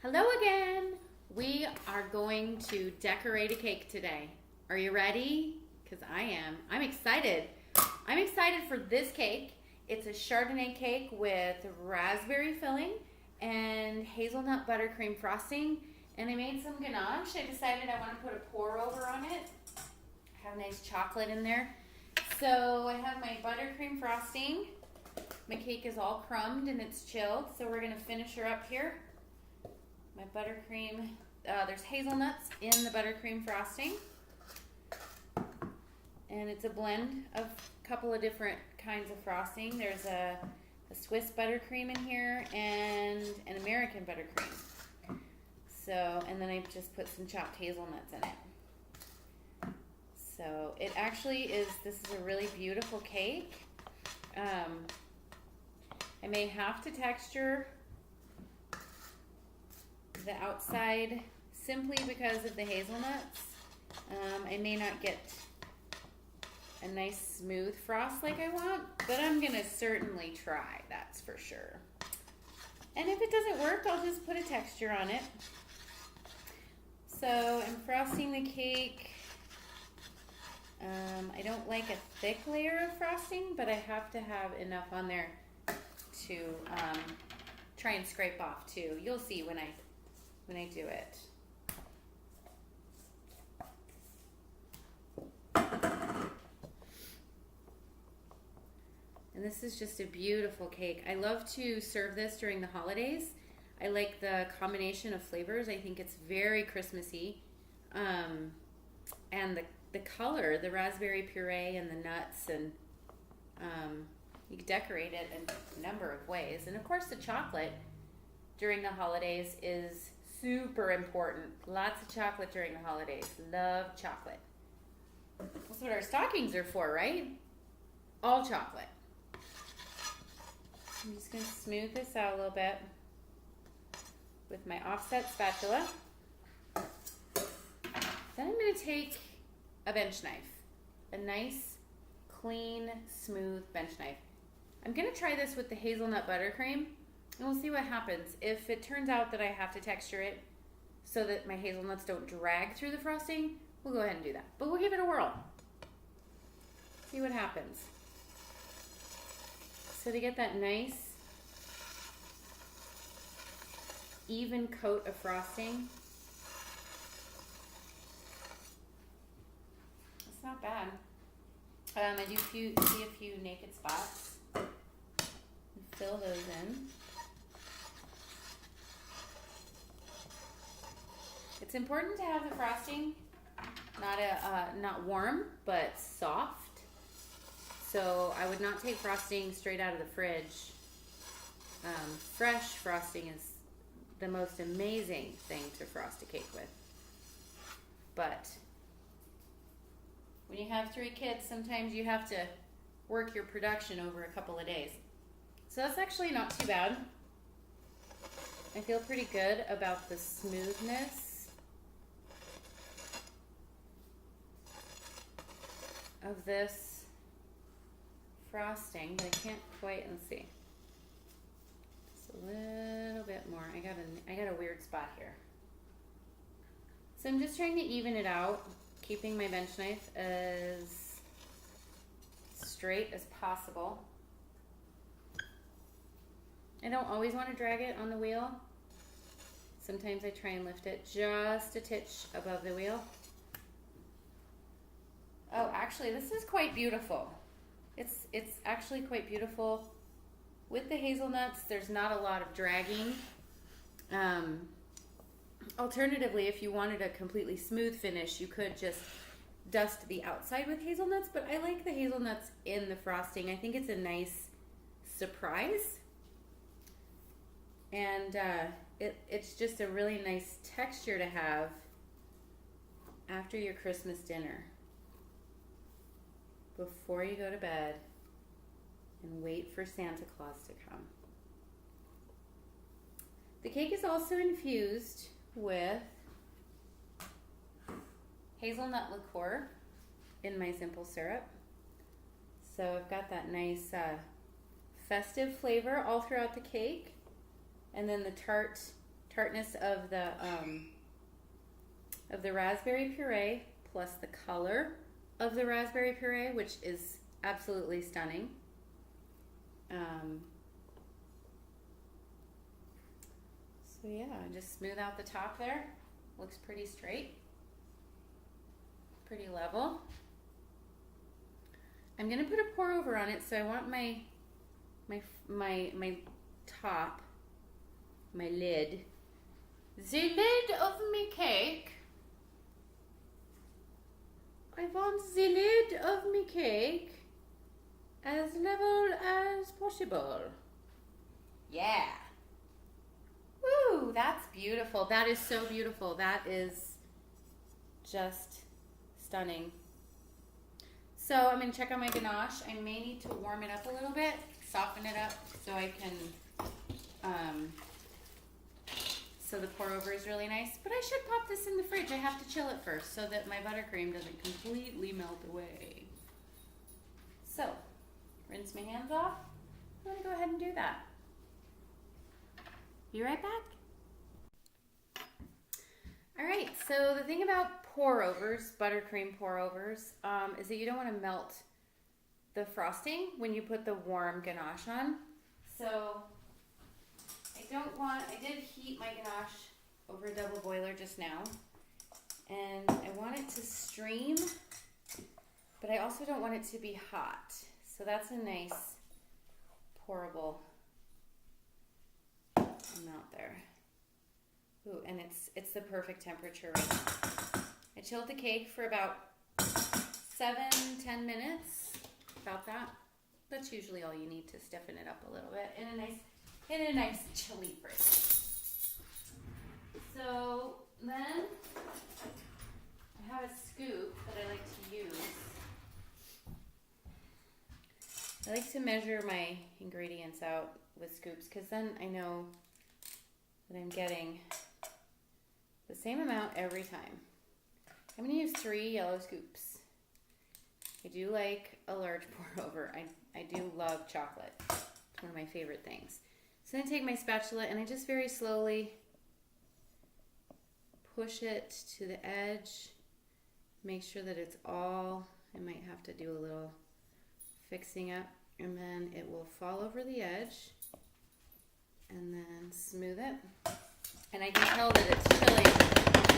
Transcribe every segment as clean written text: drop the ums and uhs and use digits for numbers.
Hello again. We are going to decorate a cake today. Are you ready? Because I am. I'm excited. I'm excited for this cake. It's a Chardonnay cake with raspberry filling and hazelnut buttercream frosting. And I made some ganache. I decided I want to put a pour over on it. I have nice chocolate in there. So I have my buttercream frosting. My cake is all crumbed and it's chilled. So we're going to finish her up here. My buttercream, there's hazelnuts in the buttercream frosting. And it's a blend of a couple of different kinds of frosting. There's a Swiss buttercream in here and an American buttercream. So, and then I just put some chopped hazelnuts in it. So it actually is, this is a really beautiful cake. I may have to texture the outside simply because of the hazelnuts. I may not get a nice smooth frost like I want, but I'm gonna certainly try, that's for sure. And if it doesn't work, I'll just put a texture on it. So I'm frosting the cake. I don't like a thick layer of frosting, but I have to have enough on there to try and scrape off too. You'll see when I do it. And this is just a beautiful cake. I love to serve this during the holidays. I like the combination of flavors. I think it's very Christmassy. And the color, the raspberry puree and the nuts, and you can decorate it in a number of ways. And of course the chocolate during the holidays is super important. Lots of chocolate during the holidays. Love chocolate. That's what our stockings are for, right? All chocolate. I'm just going to smooth this out a little bit with my offset spatula. Then I'm going to take a bench knife. A nice, clean, smooth bench knife. I'm going to try this with the hazelnut buttercream. And we'll see what happens. If it turns out that I have to texture it so that my hazelnuts don't drag through the frosting, we'll go ahead and do that. But we'll give it a whirl. See what happens. So to get that nice, even coat of frosting, it's not bad. I do see a few naked spots. Fill those in. It's important to have the frosting not warm, but soft. So I would not take frosting straight out of the fridge. Fresh frosting is the most amazing thing to frost a cake with. But when you have 3 kids, sometimes you have to work your production over a couple of days. So that's actually not too bad. I feel pretty good about the smoothness of this frosting, but I can't quite, let's see. Just a little bit more. I got a weird spot here. So I'm just trying to even it out, keeping my bench knife as straight as possible. I don't always want to drag it on the wheel. Sometimes I try and lift it just a titch above the wheel. Oh, actually, this is quite beautiful. It's actually quite beautiful. With the hazelnuts, there's not a lot of dragging. Alternatively, if you wanted a completely smooth finish, you could just dust the outside with hazelnuts, but I like the hazelnuts in the frosting. I think it's a nice surprise. And it's just a really nice texture to have after your Christmas dinner, before you go to bed and wait for Santa Claus to come. The cake is also infused with hazelnut liqueur in my simple syrup. So I've got that nice festive flavor all throughout the cake. And then the tart tartness of the raspberry puree plus the color of the raspberry puree, which is absolutely stunning. So yeah, just smooth out the top there. Looks pretty straight, pretty level. I'm gonna put a pour over on it, so I want my top, my lid, the lid of my cake. I want the lid of my cake as level as possible. Yeah. Woo, that's beautiful. That is so beautiful. That is just stunning. So I'm going to check on my ganache. I may need to warm it up a little bit, soften it up so I can, so the pour over is really nice. But I should pop this in the fridge. I have to chill it first so that my buttercream doesn't completely melt away. So, rinse my hands off. I'm going to go ahead and do that. Be right back. All right, so the thing about pour overs, buttercream pour overs, is that you don't want to melt the frosting when you put the warm ganache on. So I did heat my ganache over a double boiler just now, and I want it to stream, but I also don't want it to be hot. So that's a nice pourable amount there. Ooh, and it's the perfect temperature right now. I chilled the cake for about 7-10 minutes, about that. That's usually all you need to stiffen it up a little bit in a nice chilly fridge. So then I have a scoop that I like to use. I like to measure my ingredients out with scoops because then I know that I'm getting the same amount every time. I'm going to use 3 yellow scoops. I do like a large pour over. I do love chocolate. It's one of my favorite things. So then I take my spatula and I just very slowly push it to the edge. Make sure that it's all, I might have to do a little fixing up, and then it will fall over the edge and then smooth it. And I can tell that it's chilling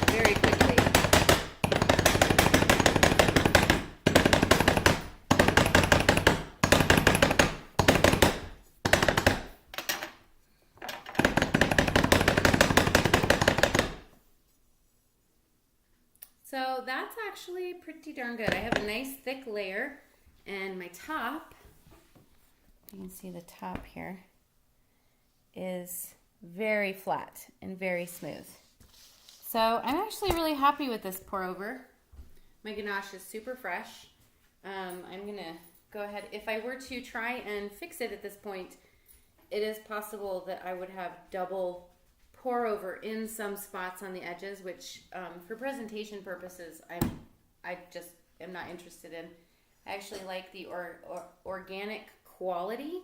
very quickly. So that's actually pretty darn good. I have a nice thick layer, and my top, you can see the top here, is very flat and very smooth. So I'm actually really happy with this pour over. My ganache is super fresh. I'm gonna go ahead, if I were to try and fix it at this point, it is possible that I would have double pour over in some spots on the edges, which for presentation purposes, I just am not interested in. I actually like the organic quality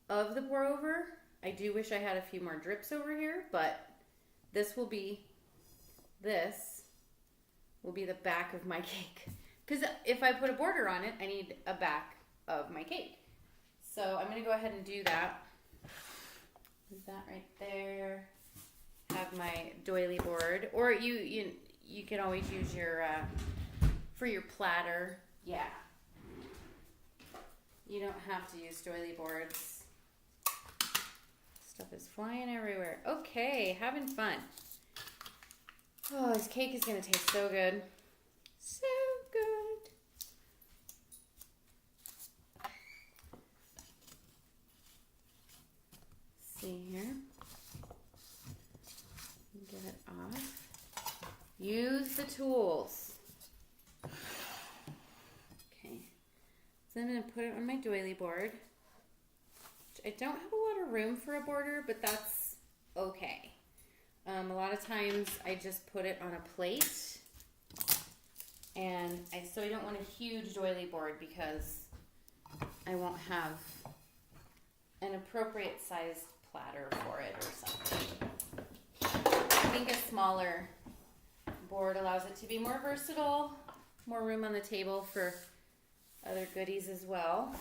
of the pour over. I do wish I had a few more drips over here, but this will be the back of my cake. Because if I put a border on it, I need a back of my cake. So I'm going to go ahead and do that. Is that right there? Have my doily board, or you can always use your for your platter. Yeah, you don't have to use doily boards. Stuff is flying everywhere. Okay, having fun. Oh, this cake is gonna taste so good. So good. See here. Get it off. Use the tools. Okay. So I'm going to put it on my doily board. I don't have a lot of room for a border, but that's okay. A lot of times I just put it on a plate. And so I don't want a huge doily board because I won't have an appropriate sized platter for it or something. smaller board allows it to be more versatile, more room on the table for other goodies as well.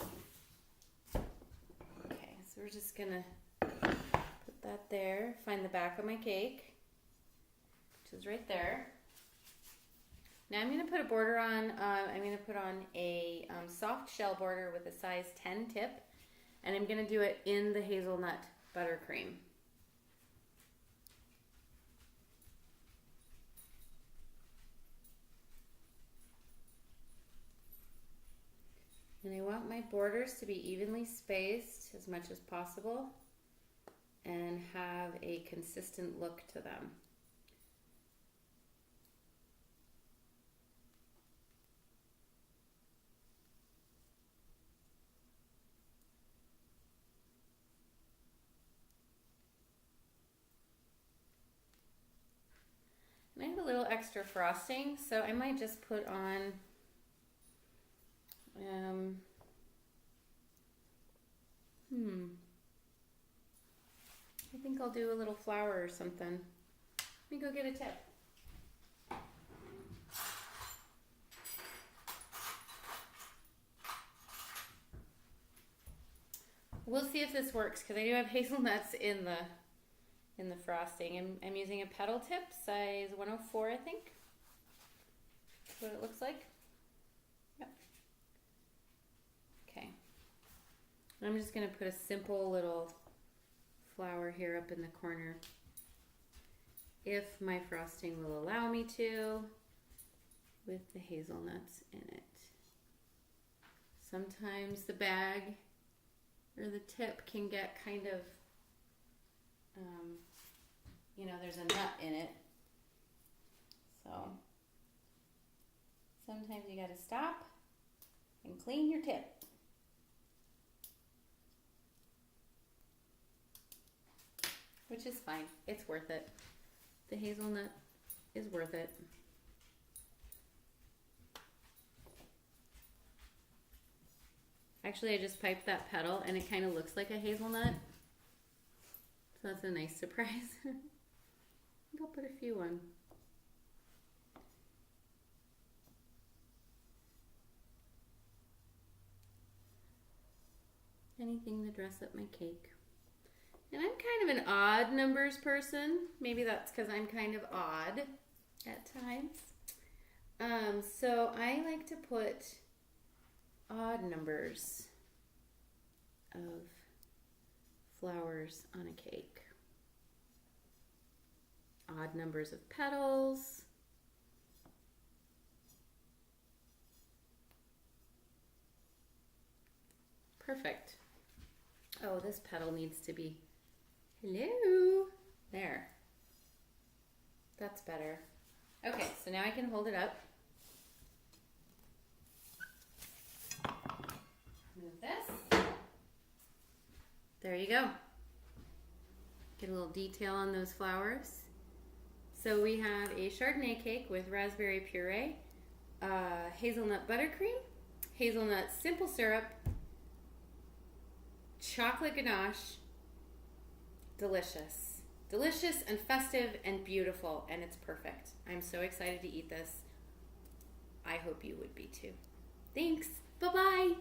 Okay, so we're just gonna put that there, find the back of my cake, which is right there. Now I'm gonna put a border on, I'm gonna put on a soft shell border with a size 10 tip, and I'm gonna do it in the hazelnut buttercream. And I want my borders to be evenly spaced as much as possible and have a consistent look to them. And I have a little extra frosting, so I might just put on I think I'll do a little flower or something. Let me go get a tip. We'll see if this works because I do have hazelnuts in the frosting. I'm using a petal tip, size 104, I think. That's what it looks like. Yep. Okay. I'm just going to put a simple little flower here up in the corner, if my frosting will allow me to, with the hazelnuts in it. Sometimes the bag or the tip can get kind of, there's a nut in it. So sometimes you gotta stop and clean your tip. Which is fine. It's worth it. The hazelnut is worth it. Actually, I just piped that petal and it kind of looks like a hazelnut. So that's a nice surprise. I think I'll put a few on. Anything to dress up my cake. And I'm kind of an odd numbers person. Maybe that's because I'm kind of odd at times. So I like to put odd numbers of flowers on a cake. Odd numbers of petals. Perfect. Oh, this petal needs to be, hello, there. That's better. Okay, so now I can hold it up. Move this. There you go. Get a little detail on those flowers. So we have a Chardonnay cake with raspberry puree, hazelnut buttercream, hazelnut simple syrup, chocolate ganache. Delicious. Delicious and festive and beautiful, and it's perfect. I'm so excited to eat this. I hope you would be too. Thanks. Bye-bye.